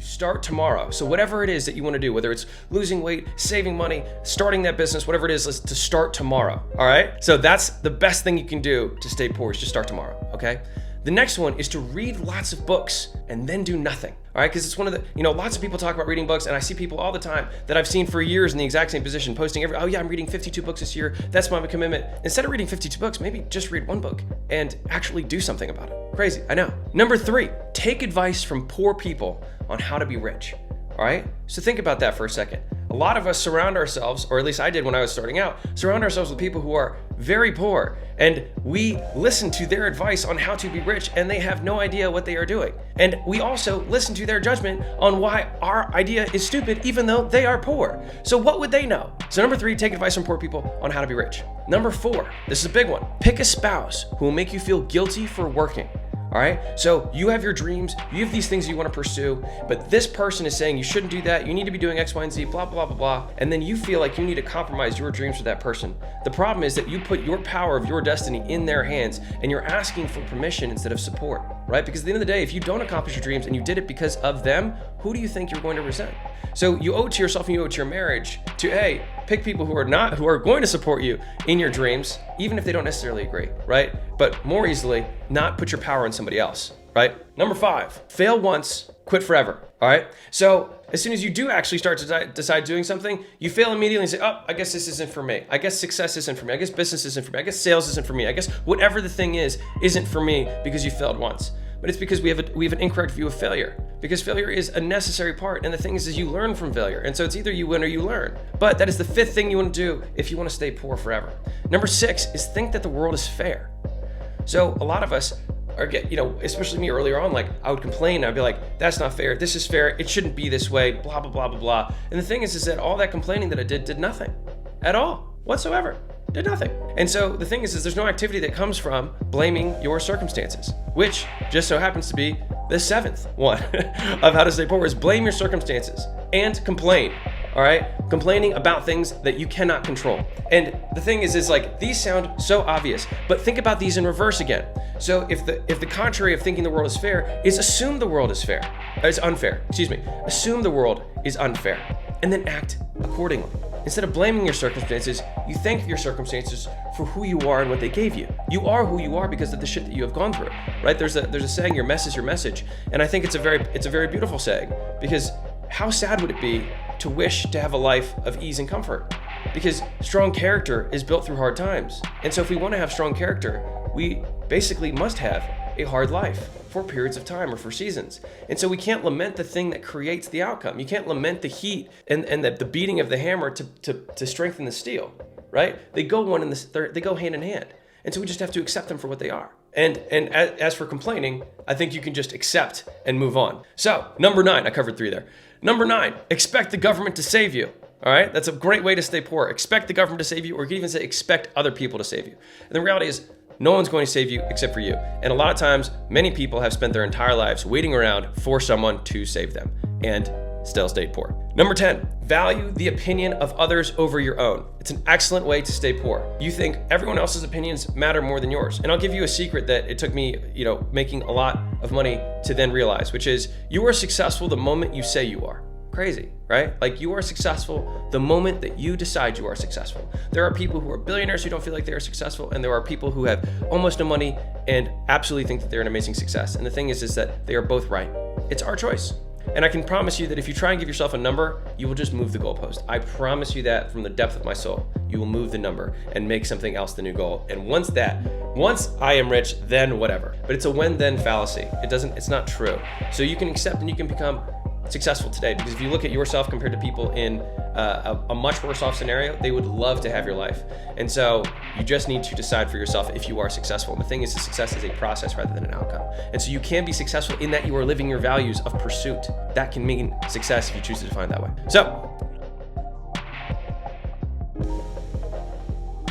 start tomorrow. So whatever it is that you want to do, whether it's losing weight, saving money, starting that business, whatever it is to start tomorrow, all right? So that's the best thing you can do to stay poor is just start tomorrow, okay? The next one is to read lots of books and then do nothing, all right? Because it's one of the, lots of people talk about reading books, and I see people all the time that I've seen for years in the exact same position posting oh yeah, I'm reading 52 books this year. That's my commitment. Instead of reading 52 books, maybe just read one book and actually do something about it. Crazy, I know. Number 3, take advice from poor people on how to be rich, all right? So think about that for a second. A lot of us surround ourselves, or at least I did when I was starting out, surround ourselves with people who are very poor, and we listen to their advice on how to be rich, and they have no idea what they are doing. And we also listen to their judgment on why our idea is stupid, even though they are poor. So what would they know? So number 3, take advice from poor people on how to be rich. Number 4, this is a big one. Pick a spouse who will make you feel guilty for working. All right, so you have your dreams, you have these things you want to pursue, but this person is saying you shouldn't do that, you need to be doing X, Y, and Z, blah, blah, blah, blah, and then you feel like you need to compromise your dreams with that person. The problem is that you put your power of your destiny in their hands, and you're asking for permission instead of support, right? Because at the end of the day, if you don't accomplish your dreams and you did it because of them, who do you think you're going to resent? So you owe it to yourself and you owe it to your marriage to pick people who are going to support you in your dreams, even if they don't necessarily agree, right? But more easily, not put your power in somebody else, right? Number 5, fail once, quit forever, all right? So as soon as you do actually start to decide doing something, you fail immediately and say, oh, I guess this isn't for me. I guess success isn't for me. I guess business isn't for me. I guess sales isn't for me. I guess whatever the thing isn't for me because you failed once. But it's because we have an incorrect view of failure, because failure is a necessary part. And the thing is you learn from failure. And so it's either you win or you learn. But that is the 5th thing you want to do if you want to stay poor forever. Number 6 is think that the world is fair. So a lot of us especially me earlier on, like I would complain. I'd be like, that's not fair. This is fair. It shouldn't be this way, blah, blah, blah, blah, blah. And the thing is that all that complaining that I did nothing at all whatsoever. Did nothing. And so the thing is there's no activity that comes from blaming your circumstances, which just so happens to be the 7th one of how to stay poor is blame your circumstances and complain. All right, complaining about things that you cannot control. And the thing is like these sound so obvious, but think about these in reverse again. So if the contrary of thinking the world is fair is assume the world is fair, it's unfair. Assume the world is unfair, and then act accordingly. Instead of blaming your circumstances, you thank your circumstances for who you are and what they gave you. You are who you are because of the shit that you have gone through, right? There's a saying, your mess is your message, and I think it's a very beautiful saying, because how sad would it be to wish to have a life of ease and comfort? Because strong character is built through hard times. And so if we want to have strong character, we basically must have a hard life for periods of time or for seasons. And so we can't lament the thing that creates the outcome. You can't lament the heat and the beating of the hammer to strengthen the steel, right? They go they go hand in hand. And so we just have to accept them for what they are. And as for complaining, I think you can just accept and move on. So number 9, I covered 3 there. Number 9, expect the government to save you. All right, that's a great way to stay poor. Expect the government to save you, or you can even say expect other people to save you. And the reality is, no one's going to save you except for you. And a lot of times, many people have spent their entire lives waiting around for someone to save them and still stayed poor. Number 10, value the opinion of others over your own. It's an excellent way to stay poor. You think everyone else's opinions matter more than yours. And I'll give you a secret that it took me, making a lot of money to then realize, which is you are successful the moment you say you are. Crazy, right? Like you are successful the moment that you decide you are successful. There are people who are billionaires who don't feel like they are successful, and there are people who have almost no money and absolutely think that they're an amazing success. And the thing is that they are both right. It's our choice. And I can promise you that if you try and give yourself a number, you will just move the goalpost. I promise you that from the depth of my soul. You will move the number and make something else the new goal. And once I am rich, then whatever. But it's a when-then fallacy. It's not true. So you can accept and you can become successful today, because if you look at yourself compared to people in a much worse off scenario, they would love to have your life. And so you just need to decide for yourself if you are successful. And the thing is, success is a process rather than an outcome. And so you can be successful in that you are living your values of pursuit. That can mean success if you choose to define it that way. So